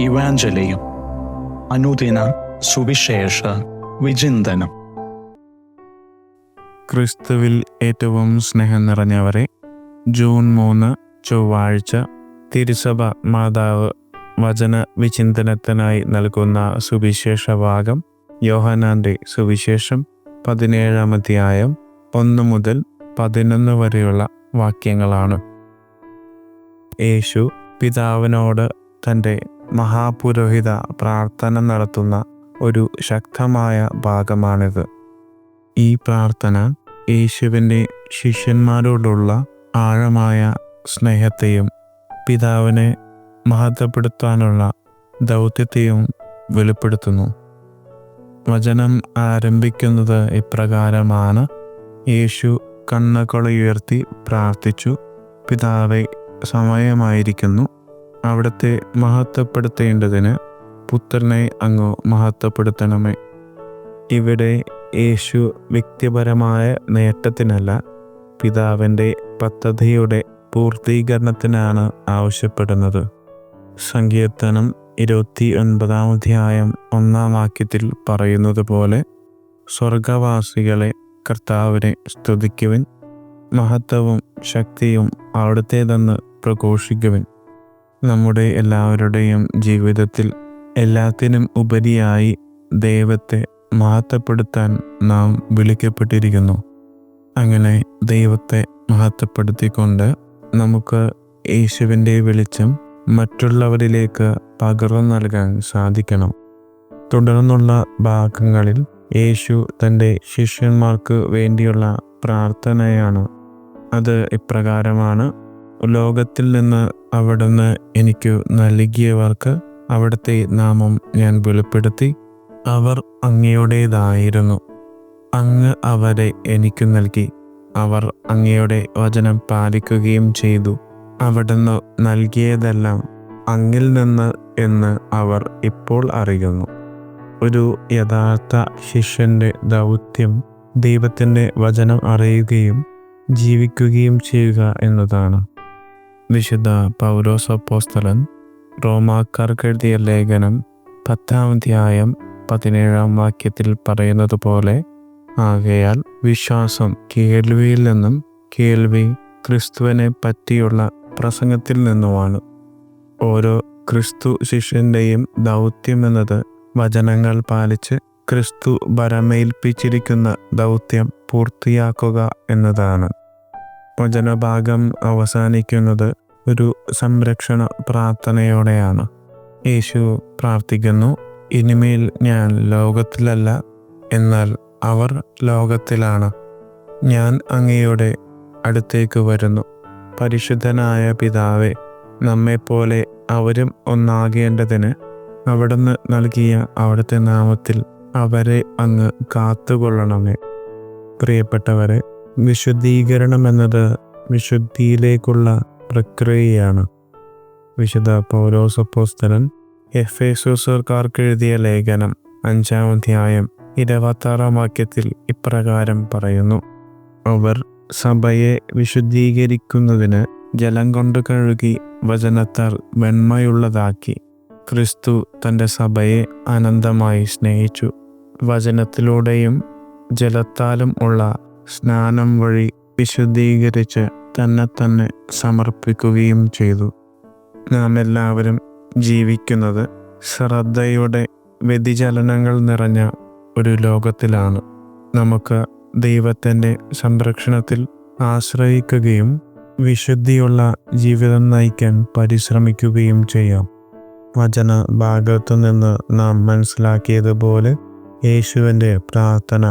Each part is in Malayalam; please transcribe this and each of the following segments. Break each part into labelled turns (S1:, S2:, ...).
S1: ഇവാഞ്ചലിയും അനുദിന സുവിശേഷ വിചിന്തനം.
S2: ക്രിസ്തുവിൽ ഏറ്റവും സ്നേഹം നിറഞ്ഞവരെ, ജൂൺ 3 ചൊവ്വാഴ്ച തിരുസഭ മാതാവ് വചന വിചിന്തനത്തിനായി നൽകുന്ന സുവിശേഷ ഭാഗം യോഹന്നാന്റെ സുവിശേഷം 17-ാം അധ്യായം 1 മുതൽ 11 വരെയുള്ള വാക്യങ്ങളാണ്. യേശു പിതാവിനോട് തൻ്റെ മഹാപുരോഹിത പ്രാർത്ഥന നടത്തുന്ന ഒരു ശക്തമായ ഭാഗമാണിത്. ഈ പ്രാർത്ഥന യേശുവിൻ്റെ ശിഷ്യന്മാരോടുള്ള ആഴമായ സ്നേഹത്തെയും പിതാവിനെ മഹത്വപ്പെടുത്താനുള്ള ദൗത്യത്തെയും വെളിപ്പെടുത്തുന്നു. വചനം ആരംഭിക്കുന്നത് ഇപ്രകാരമാണ്: യേശു കണ്ണുകളുയർത്തി പ്രാർത്ഥിച്ചു, പിതാവേ, സമയമായിരിക്കുന്നു, അവിടുത്തെ മഹത്വപ്പെടുത്തേണ്ടതിന് പുത്രനെ അങ്ങ് മഹത്വപ്പെടുത്തണമേ. ഇവിടെ യേശു വ്യക്തിപരമായ നേട്ടത്തിനല്ല, പിതാവിൻ്റെ പദ്ധതിയുടെ പൂർത്തീകരണത്തിനാണ് ആവശ്യപ്പെടുന്നത്. സങ്കീർത്തനം 29-ാം അധ്യായം 1-ാം വാക്യത്തിൽ പറയുന്നത് പോലെ, സ്വർഗവാസികളെ കർത്താവിനെ സ്തുതിക്കുവിൻ, മഹത്വവും ശക്തിയും അവിടുത്തേതെന്ന് പ്രഘോഷിക്കുവിൻ. നമ്മുടെ എല്ലാവരുടെയും ജീവിതത്തിൽ എല്ലാത്തിനും ഉപരിയായി ദൈവത്തെ മഹത്വപ്പെടുത്താൻ നാം വിളിക്കപ്പെട്ടിരിക്കുന്നു. അങ്ങനെ ദൈവത്തെ മഹത്വപ്പെടുത്തിക്കൊണ്ട് നമുക്ക് യേശുവിൻ്റെ വെളിച്ചം മറ്റുള്ളവരിലേക്ക് പകർന്നു നൽകാൻ സാധിക്കണം. തുടർന്നുള്ള ഭാഗങ്ങളിൽ യേശു തൻ്റെ ശിഷ്യന്മാർക്ക് വേണ്ടിയുള്ള പ്രാർത്ഥനയാണ്. അത് ഇപ്രകാരമാണ്: ലോകത്തിൽ നിന്ന് അവിടുന്ന് എനിക്ക് നൽകിയവർക്ക് അവിടുത്തെ നാമം ഞാൻ വെളിപ്പെടുത്തി. അവർ അങ്ങയുടേതായിരുന്നു, അങ്ങ് അവരെ എനിക്ക് നൽകി. അവർ അങ്ങയുടെ വചനം പാലിക്കുകയും ചെയ്തു. അവിടുന്ന് നൽകിയതെല്ലാം അങ്ങിൽ നിന്ന് എന്ന് അവർ ഇപ്പോൾ അറിയുന്നു. ഒരു യഥാർത്ഥ ശിഷ്യന്റെ ദൗത്യം ദൈവത്തിൻ്റെ വചനം അറിയുകയും ജീവിക്കുകയും ചെയ്യുക എന്നതാണ്. വിശുദ്ധ പൗലോസ് അപ്പോസ്തലൻ റോമാക്കാർക്കെഴുതിയ ലേഖനം 10-ാം അധ്യായം 17-ാം വാക്യത്തിൽ പറയുന്നത് പോലെ, ആകയാൽ വിശ്വാസം കേൾവിയിൽ നിന്നും, കേൾവി ക്രിസ്തുവിനെ പറ്റിയുള്ള പ്രസംഗത്തിൽ നിന്നുമാണ്. ഓരോ ക്രിസ്തു ശിഷ്യൻ്റെയും ദൗത്യം എന്നത് വചനങ്ങൾ പാലിച്ച് ക്രിസ്തു ഭരമേൽപ്പിച്ചിരിക്കുന്ന ദൗത്യം പൂർത്തിയാക്കുക എന്നതാണ്. വചനഭാഗം അവസാനിക്കുന്നത് ഒരു സംരക്ഷണ പ്രാർത്ഥനയോടെയാണ്. യേശു പ്രാർത്ഥിക്കുന്നു: ഇനിമേൽ ഞാൻ ലോകത്തിലല്ല, എന്നാൽ അവർ ലോകത്തിലാണ്. ഞാൻ അങ്ങയുടെ അടുത്തേക്ക് വരുന്നു. പരിശുദ്ധനായ പിതാവേ, നമ്മെപ്പോലെ അവരും ഒന്നാകേണ്ടതിന് അവിടുന്ന് നൽകിയ അവിടുത്തെ നാമത്തിൽ അവരെ അങ്ങ് കാത്തുകൊള്ളണമേ. പ്രിയപ്പെട്ടവരെ, വിശുദ്ധീകരണം എന്നത് വിശുദ്ധിയിലേക്കുള്ള പ്രക്രിയയാണ്. വിശുദ്ധ പൗലോസ് അപ്പോസ്തലൻ എഫേസ്യർക്കാർക്ക് എഴുതിയ ലേഖനം 5-ാം അധ്യായം 26-ാം വാക്യത്തിൽ ഇപ്രകാരം പറയുന്നു: അവർ സഭയെ വിശുദ്ധീകരിക്കുന്നതിന് ജലം കൊണ്ട് കഴുകി വചനത്താൽ വെണ്മയുള്ളതാക്കി. ക്രിസ്തു തൻ്റെ സഭയെ അനന്തമായി സ്നേഹിച്ചു. വചനത്തിലൂടെയും ജലത്താലും ഉള്ള സ്നാനം വഴി വിശുദ്ധീകരിച്ച് തന്നെ സമർപ്പിക്കുകയും ചെയ്തു. നാം എല്ലാവരും ജീവിക്കുന്നത് ശ്രദ്ധയുടെ വ്യതിചലനങ്ങൾ നിറഞ്ഞ ഒരു ലോകത്തിലാണ്. നമുക്ക് ദൈവത്തിൻ്റെ സംരക്ഷണത്തിൽ ആശ്രയിക്കുകയും വിശുദ്ധിയുള്ള ജീവിതം നയിക്കാൻ പരിശ്രമിക്കുകയും ചെയ്യാം. വചന ഭാഗത്തു നിന്ന് നാം മനസ്സിലാക്കിയതുപോലെ യേശുവിൻ്റെ പ്രാർത്ഥന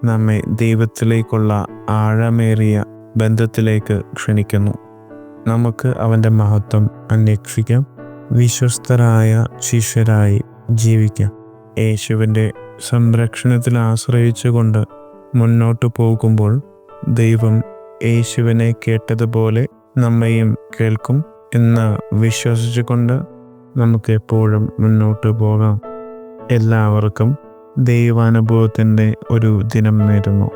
S2: നമ്മെ ദൈവത്തിലേക്കുള്ള ആഴമേറിയ ബന്ധത്തിലേക്ക് ക്ഷണിക്കുന്നു. നമുക്ക് അവൻ്റെ മഹത്വം അന്വേഷിക്കാം, വിശ്വസ്തരായ ശിഷ്യരായി ജീവിക്കാം. യേശുവിൻ്റെ സംരക്ഷണത്തിൽ ആശ്രയിച്ചുകൊണ്ട് മുന്നോട്ട് പോകുമ്പോൾ ദൈവം യേശുവിനെ കേട്ടതുപോലെ നമ്മയും കേൾക്കും എന്ന് വിശ്വസിച്ചുകൊണ്ട് നമുക്ക് എപ്പോഴും മുന്നോട്ട് പോകാം. എല്ലാവർക്കും ദൈവാനുഭവത്തിൻ്റെ ഒരു ദിനം നേരുന്നു.